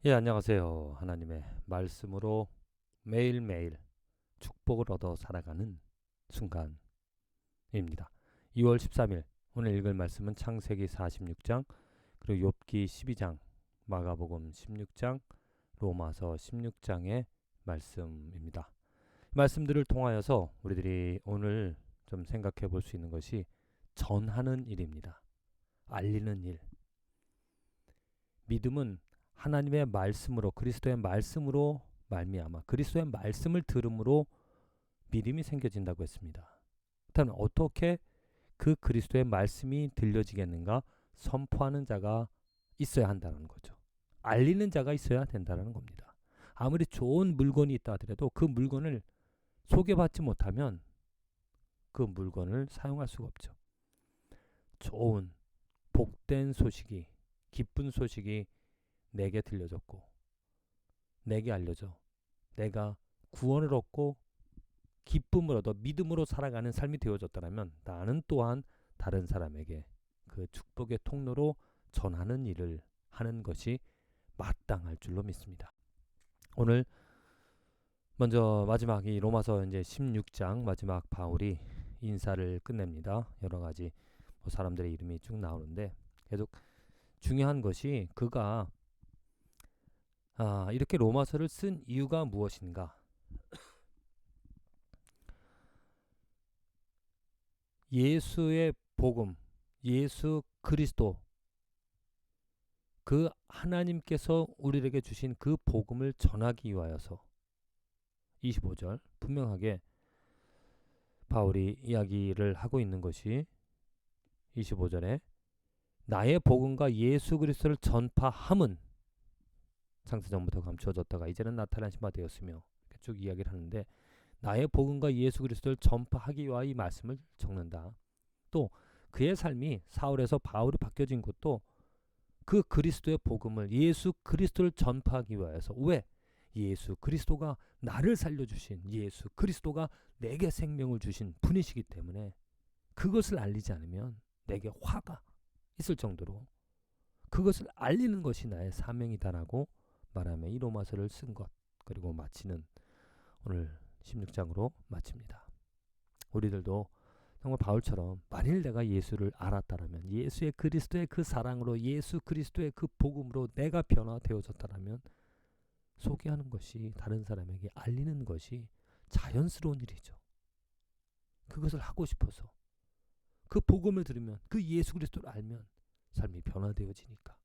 예, 안녕하세요. 하나님의 말씀으로 매일매일 축복을 얻어 살아가는 순간입니다. 2월 13일 오늘 읽을 말씀은 창세기 46장, 그리고 욥기 12장, 마가복음 16장, 로마서 16장의 말씀입니다. 말씀들을 통하여서 우리들이 오늘 좀 생각해 볼 수 있는 것이 전하는 일입니다. 알리는 일. 믿음은 하나님의 말씀으로, 그리스도의 말씀으로 말미암아 그리스도의 말씀을 들음으로 믿음이 생겨진다고 했습니다. 그렇다면 어떻게 그 그리스도의 말씀이 들려지겠는가? 선포하는 자가 있어야 한다는 거죠. 알리는 자가 있어야 된다는 겁니다. 아무리 좋은 물건이 있다 하더라도 그 물건을 소개받지 못하면 그 물건을 사용할 수가 없죠. 좋은 복된 소식이, 기쁜 소식이 내게 들려졌고 내게 알려져 내가 구원을 얻고 기쁨을 얻어 믿음으로 살아가는 삶이 되어졌다면 나는 또한 다른 사람에게 그 축복의 통로로 전하는 일을 하는 것이 마땅할 줄로 믿습니다. 오늘 먼저 마지막 이 로마서 이제 16장 마지막 바울이 인사를 끝냅니다. 여러 가지 사람들의 이름이 쭉 나오는데 계속 중요한 것이 그가 이렇게 로마서를 쓴 이유가 무엇인가? 예수의 복음, 예수 그리스도, 그 하나님께서 우리에게 주신 그 복음을 전하기 위하여서 25절 분명하게 바울이 이야기를 하고 있는 것이 25절에 나의 복음과 예수 그리스도를 전파함은 창세전부터 감추어졌다가 이제는 나타나신 바 되었으며 쭉 이야기를 하는데 나의 복음과 예수 그리스도를 전파하기 위하여 이 말씀을 적는다. 또 그의 삶이 사울에서 바울이 바뀌어진 것도 그 그리스도의 복음을 예수 그리스도를 전파하기 위하여서 왜? 예수 그리스도가 나를 살려주신 예수 그리스도가 내게 생명을 주신 분이시기 때문에 그것을 알리지 않으면 내게 화가 있을 정도로 그것을 알리는 것이 나의 사명이다라고 말하며 이 로마서를 쓴 것 그리고 마치는 오늘 16장으로 마칩니다. 우리들도 정말 바울처럼 만일 내가 예수를 알았다라면 예수의 그리스도의 그 사랑으로 예수 그리스도의 그 복음으로 내가 변화되어졌다라면 소개하는 것이 다른 사람에게 알리는 것이 자연스러운 일이죠. 그것을 하고 싶어서 그 복음을 들으면 그 예수 그리스도를 알면 삶이 변화되어지니까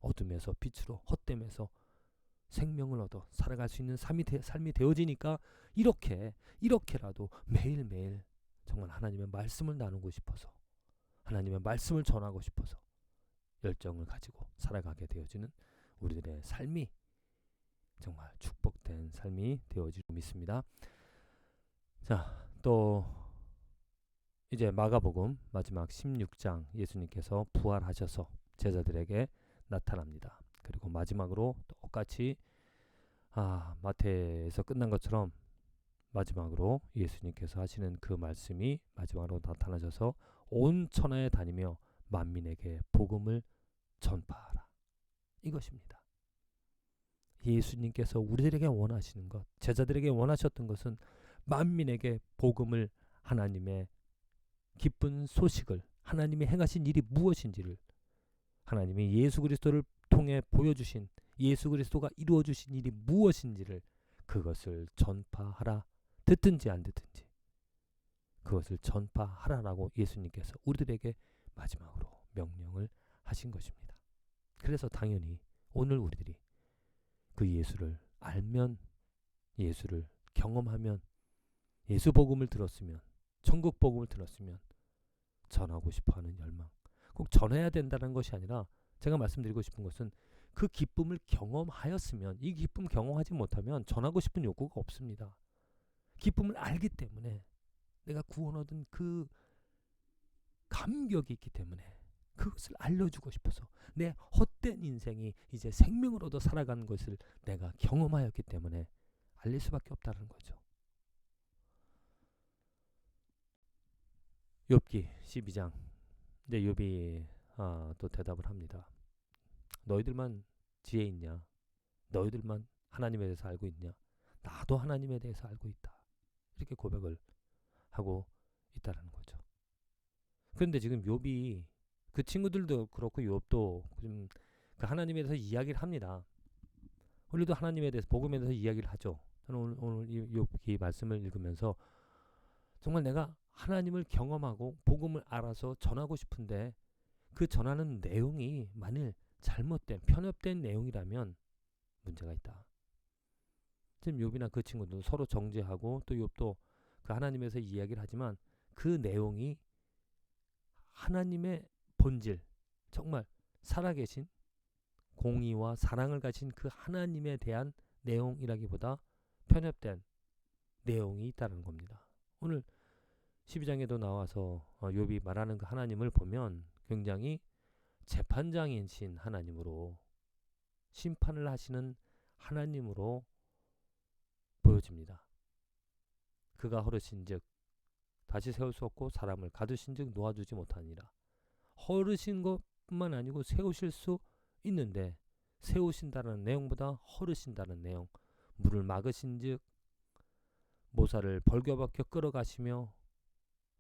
어둠에서 빛으로 헛됨에서 생명을 얻어 살아갈 수 있는 삶이 되어지니까 이렇게라도 매일매일 정말 하나님의 말씀을 나누고 싶어서 하나님의 말씀을 전하고 싶어서 열정을 가지고 살아가게 되어지는 우리들의 삶이 정말 축복된 삶이 되어지고 믿습니다. 자, 또 이제 마가복음 마지막 16장 예수님께서 부활하셔서 제자들에게 나타납니다. 그리고 마지막으로 똑같이 마태에서 끝난 것처럼 마지막으로 예수님께서 하시는 그 말씀이 마지막으로 나타나셔서 온 천하에 다니며 만민에게 복음을 전파하라. 이것입니다. 예수님께서 우리들에게 원하시는 것, 제자들에게 원하셨던 것은 만민에게 복음을 하나님의 기쁜 소식을 하나님이 행하신 일이 무엇인지를 하나님이 예수 그리스도를 통해 보여주신 예수 그리스도가 이루어 주신 일이 무엇인지를 그것을 전파하라. 듣든지 안 듣든지 그것을 전파하라라고 예수님께서 우리들에게 마지막으로 명령을 하신 것입니다. 그래서 당연히 오늘 우리들이 그 예수를 알면 예수를 경험하면 예수 복음을 들었으면 천국 복음을 들었으면 전하고 싶어하는 열망 꼭 전해야 된다는 것이 아니라 제가 말씀드리고 싶은 것은 그 기쁨을 경험하였으면 이 기쁨 경험하지 못하면 전하고 싶은 욕구가 없습니다. 기쁨을 알기 때문에 내가 구원 얻은 그 감격이 있기 때문에 그것을 알려주고 싶어서 내 헛된 인생이 이제 생명을 얻어 살아가는 것을 내가 경험하였기 때문에 알릴 수밖에 없다는 거죠. 욥기 12장 이제 욥이 또 대답을 합니다. 너희들만 지혜 있냐? 너희들만 하나님에 대해서 알고 있냐? 나도 하나님에 대해서 알고 있다. 이렇게 고백을 하고 있다라는 거죠. 그런데 지금 욥이 그 친구들도 그렇고 욥도 지금 그 하나님에 대해서 이야기를 합니다. 우리도 하나님에 대해서 복음에 대해서 이야기를 하죠. 저는 오늘 이 욥기 말씀을 읽으면서 정말 내가 하나님을 경험하고 복음을 알아서 전하고 싶은데 그 전하는 내용이 만일 잘못된 편협된 내용이라면 문제가 있다. 지금 욥이나 그 친구도 서로 정죄하고 또 욥도 그 하나님에서 이야기를 하지만 그 내용이 하나님의 본질, 정말 살아계신 공의와 사랑을 가진 그 하나님에 대한 내용이라기보다 편협된 내용이 있다는 겁니다. 오늘 12장에도 나와서 욥이 말하는 그 하나님을 보면 굉장히 재판장이신 하나님으로 심판을 하시는 하나님으로 보여집니다. 그가 허르신즉 다시 세울 수 없고 사람을 가두신즉 놓아주지 못하니라. 허르신 것뿐만 아니고 세우실 수 있는데 세우신다는 내용보다 허르신다는 내용, 물을 막으신즉 모사를 벌거벗겨 끌어가시며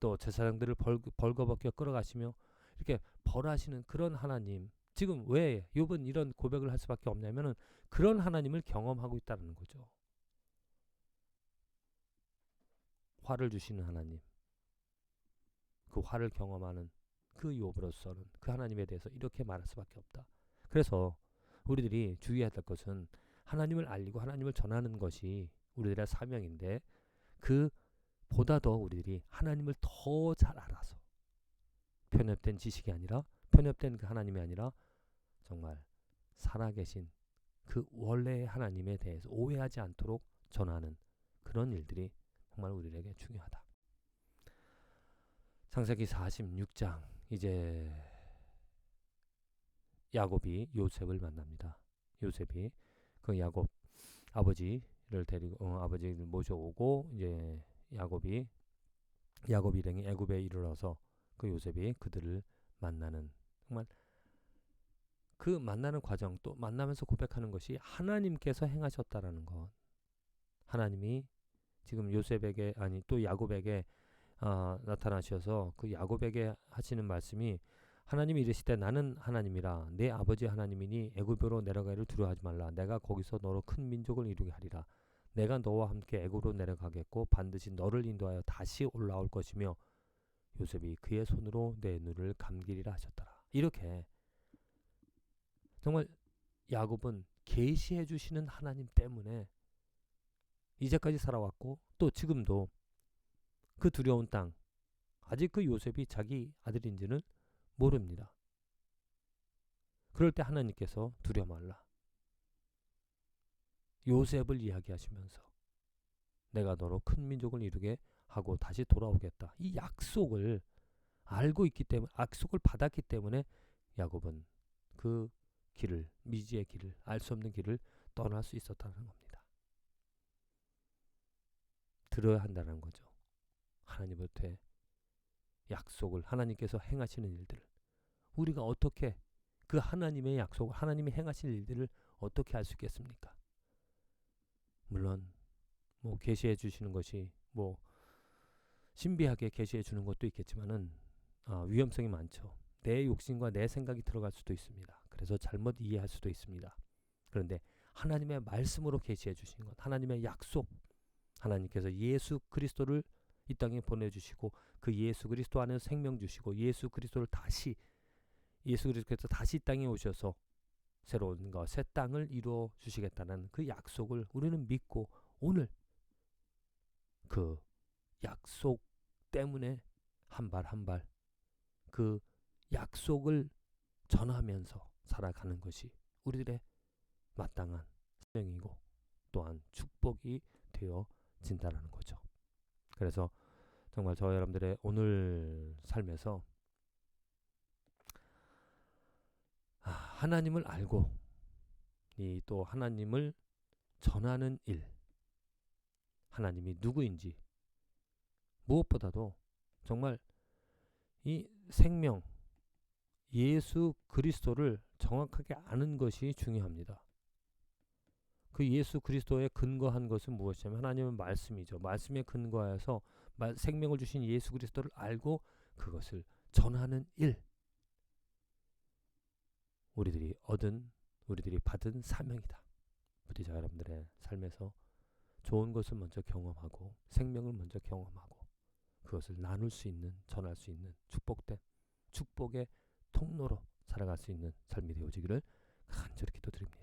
또 제사장들을 벌거벗겨 끌어가시며 이렇게 벌하시는 그런 하나님. 지금 왜 욥은 이런 고백을 할 수밖에 없냐면은 그런 하나님을 경험하고 있다는 거죠. 화를 주시는 하나님. 그 화를 경험하는 그 욥으로서는 그 하나님에 대해서 이렇게 말할 수밖에 없다. 그래서 우리들이 주의해야 될 것은 하나님을 알리고 하나님을 전하는 것이 우리들의 사명인데 그 보다 더 우리들이 하나님을 더 잘 알아서 편협된 지식이 아니라 편협된 그 하나님이 아니라 정말 살아계신 그 원래의 하나님에 대해서 오해하지 않도록 전하는 그런 일들이 정말 우리에게 중요하다. 창세기 46장 이제 야곱이 요셉을 만납니다. 요셉이 그 야곱 아버지를 데리고 아버지를 모셔오고 이제 야곱이 일행이 애굽에 이르러서 그 요셉이 그들을 만나는 정말 그 만나는 과정 또 만나면서 고백하는 것이 하나님께서 행하셨다라는 것. 하나님이 지금 요셉에게 아니 또 야곱에게 나타나셔서 그 야곱에게 하시는 말씀이 하나님이 이르시되 나는 하나님이라 내 아버지 하나님이니 애굽으로 내려가기를 두려워하지 말라. 내가 거기서 너로 큰 민족을 이루게 하리라. 내가 너와 함께 애굽으로 내려가겠고 반드시 너를 인도하여 다시 올라올 것이며 요셉이 그의 손으로 내 눈을 감기리라 하셨더라. 이렇게 정말 야곱은 계시해 주시는 하나님 때문에 이제까지 살아왔고 또 지금도 그 두려운 땅 아직 그 요셉이 자기 아들인지는 모릅니다. 그럴 때 하나님께서 두려워 말라. 요셉을 이야기하시면서 내가 너로 큰 민족을 이루게 하고 다시 돌아오겠다. 이 약속을 알고 있기 때문에 약속을 받았기 때문에 야곱은 그 길을 미지의 길을 알 수 없는 길을 떠날 수 있었다는 겁니다. 들어야 한다는 거죠. 하나님한테 약속을 하나님께서 행하시는 일들을 우리가 어떻게 그 하나님의 약속을 하나님이 행하실 일들을 어떻게 알 수 있겠습니까? 물론 뭐 계시해 주시는 것이 뭐 신비하게 계시해 주는 것도 있겠지만은 위험성이 많죠. 내 욕심과 내 생각이 들어갈 수도 있습니다. 그래서 잘못 이해할 수도 있습니다. 그런데 하나님의 말씀으로 계시해 주신 것, 하나님의 약속, 하나님께서 예수 그리스도를 이 땅에 보내주시고 그 예수 그리스도 안에 생명 주시고 예수 그리스도께서 다시 이 땅에 오셔서 새로운 것, 새 땅을 이루어 주시겠다는 그 약속을 우리는 믿고 오늘 그 약속 때문에 한 발 한 발 그 약속을 전하면서 살아가는 것이 우리들의 마땅한 사명이고 또한 축복이 되어진다라는 거죠. 그래서 정말 저와 여러분들의 오늘 삶에서 하나님을 알고 이 또 하나님을 전하는 일, 하나님이 누구인지 무엇보다도 정말 이 생명 예수 그리스도를 정확하게 아는 것이 중요합니다. 그 예수 그리스도에 근거한 것은 무엇이냐면 하나님의 말씀이죠. 말씀에 근거하여서 생명을 주신 예수 그리스도를 알고 그것을 전하는 일. 우리들이 받은 사명이다. 부디 자 여러분들의 삶에서 좋은 것을 먼저 경험하고 생명을 먼저 경험하고 그것을 나눌 수 있는, 전할 수 있는 축복의 통로로 살아갈 수 있는 삶이 되어지기를 간절히 기도드립니다.